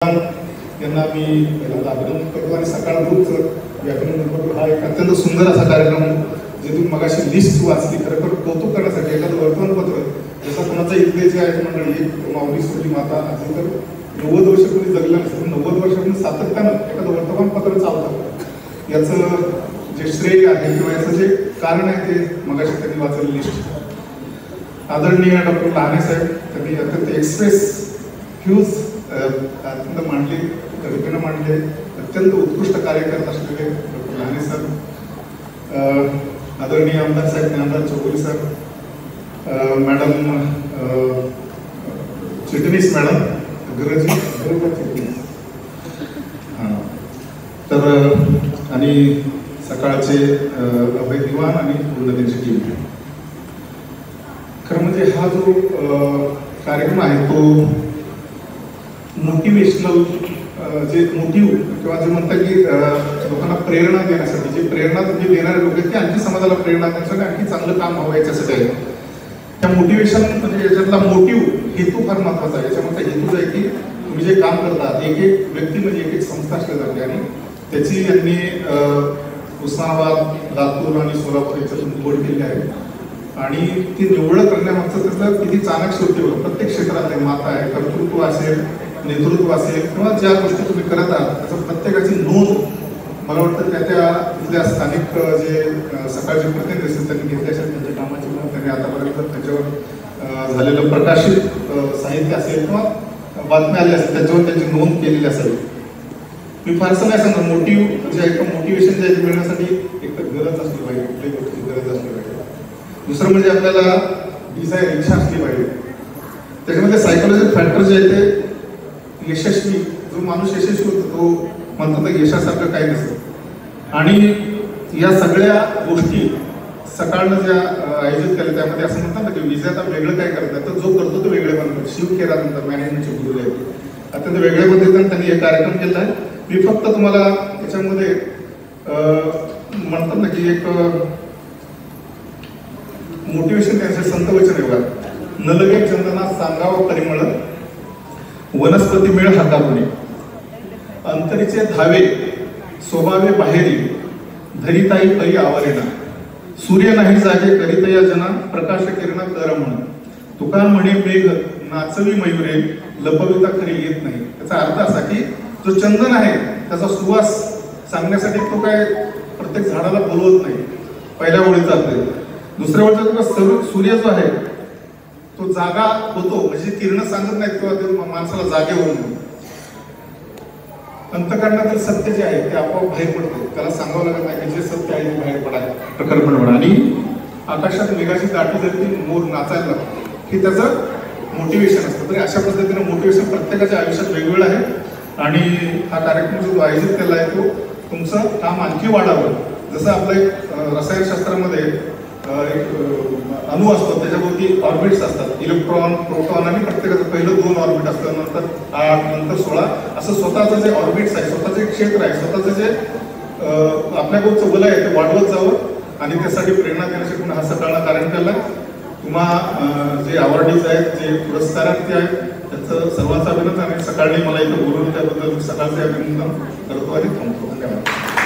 यांना मी पहिल्यांदा अभिनंदन करतो आणि सकाळ ग्रुपचं अभिनंदन करतो. हा एक अत्यंत सुंदर असा कार्यक्रम जे तुम्ही मगाशी लिस्ट वाचली, खरोखर कौतुक करण्यासाठी एखादं वर्तमानपत्र जसं कोणाचा इथे आहे मंडळी एक माऊली सोडी माता असेल तर 90 वर्ष कोणी जगलं नसेल, 90 वर्षातून सातत्यानं एखादं वर्तमानपत्र चालतं, याचं जे श्रेय आहे किंवा याचं जे कारण आहे ते मगाशी त्यांनी वाचलेली लिस्ट. आदरणीय डॉक्टर लहाने साहेब त्यांनी अत्यंत एक्सप्रेस फ्यूज अत्यंत मांडले, कल्पना मांडले, अत्यंत उत्कृष्ट कार्य करत असलेले डॉक्टर लहाने सर, आदरणीय आमदार साहेब ज्ञानराज चौगुले सर, मॅडम चिटणीस मॅडम गरजी चिटणीस, तर आणि सकाळचे अभय दिवान आणि पूर्ण त्यांची टीम. खरं म्हणजे हा जो कार्यक्रम आहे तो मोटिवेशनल जे मोटिव्ह किंवा जे म्हणतात की लोकांना प्रेरणा देण्यासाठी, जे प्रेरणा तुम्ही देणारे लोक आहेत ते आणखी समाजाला प्रेरणा देण्यासाठी आणखी चांगलं काम हवं याच्यासाठी आहे. त्या मोटिवेशन म्हणजे याच्यातला मोटिव्ह हेतू फार महत्वाचा आहे. याच्यामध्ये हेतू आहे की तुम्ही जे काम करता एक एक व्यक्ती म्हणजे एक एक संस्था असल्या जाते आणि त्याची यांनी उस्मानाबाद, लातूर आणि सोलापूर याच्यातून निवड केली आहे आणि ती निवड करण्यामागचं त्याचं किती चाणक्य होते. प्रत्येक क्षेत्रात आहे, माता आहे, कर्तृत्व असेल, नेतृत्व असेल किंवा ज्या गोष्टी तुम्ही करत आहात त्याचं प्रत्येकाची नोंद मला वाटतं त्या तिथल्या स्थानिक जे सकाळचे प्रतिनिधी असतील त्यांनी घेतले असेल. त्यांच्या कामाची म्हणून त्यांनी आतापर्यंत त्याच्यावर झालेलं प्रकाशित साहित्य असेल किंवा बातम्या आल्या असेल त्याच्यावर त्यांची नोंद केलेली असावी. मी फारसं नाही सांगणार, मोटिव्ह जे आहे मोटिवेशन जे मिळण्यासाठी एक तर गरज असली पाहिजे, कुठल्याही गोष्टीची गरज असली पाहिजे. दुसरं म्हणजे आपल्याला डिझायर, इच्छा असली पाहिजे. त्याच्यामध्ये सायकोलॉजिकल फॅक्टर जे आहे ते यशस्वी, जो माणूस यशस्वी होतो तो म्हणतात यशासारखं काही नसतं. आणि या सगळ्या गोष्टी सकाळनं ज्या आयोजित केल्या त्यामध्ये असं म्हणतात ना की विजेता वेगळं काय करतात, तर जो करतो तो वेगळे बनतो. शिव खेरा नंतर मॅनेजमेंटचे गुरु आहेत, अत्यंत वेगळ्या पद्धतीने त्यांनी हे कार्यक्रम केला आहे. मी फक्त तुम्हाला याच्यामध्ये म्हणतात ना की एक मोटिवेशन त्यांचे संत वचन एवढा नलगे चंदना सांगावं परिमळ, वनस्पती मेळ हातापुणे, अंतरीचे धावे स्वभावे बाहेरी, धरिताई पै आवरेना, सूर्य नाही जागे करितया जना, प्रकाश किरणा कर म्हण, तुका म्हणे मेघ नाचवी मयुरे, लपविता खरी येत नाही. त्याचा अर्थ असा की जो चंदन आहे त्याचा सुवास सांगण्यासाठी तो काय प्रत्येक झाडाला बोलवत नाही, पहिल्या ओळीचा अर्थ. दुसऱ्या ओळीचा सूर्य जो आहे तो जागा होतो म्हणजे किरण सांगत नाहीत किंवा ते माणसाला जागे होऊन, अंतःकरणातील सत्य जे आहे ते आपोआप बाहेर पडते, त्याला सांगावं लागत नाही, जे सत्य आहे ते बाहेर पडाय प्रकल्पना. आणि आकाशात मेघाची दाटी जर ती मोर नाचायला लागतो हे त्याचं मोटिवेशन असतं. तरी अशा पद्धतीने मोटिवेशन प्रत्येकाच्या आयुष्यात वेगवेगळं आहे आणि हा कार्यक्रम जो आयोजित केला आहे तो तुमचं काम आणखी वाढावं. जसं आपलं एक रसायनशास्त्रामध्ये एक अणु असतो, त्याच्याभोवती ऑर्बिट्स असतात, इलेक्ट्रॉन, प्रोटॉन आणि प्रत्येकाचं पहिलं 2 ऑर्बिट असतं, नंतर 8, नंतर 16, असं स्वतःचं जे ऑर्बिट्स आहे, स्वतःचे क्षेत्र आहे, स्वतःचं जे आपल्या गोष्ट वलय आहे ते वाढवत जावं आणि त्यासाठी प्रेरणा देण्यासाठी हा सकाळला कार्यक्रम केला. तुम्हा जे अवॉर्डीज आहेत, जे पुरस्कारार्थी आहेत त्याचं सर्वांचं अभिनंदन. आणि सकाळी मला इथं बोलवलं त्याबद्दल सकाळचे अभिनंदन करतो आणि थांबतो. धन्यवाद.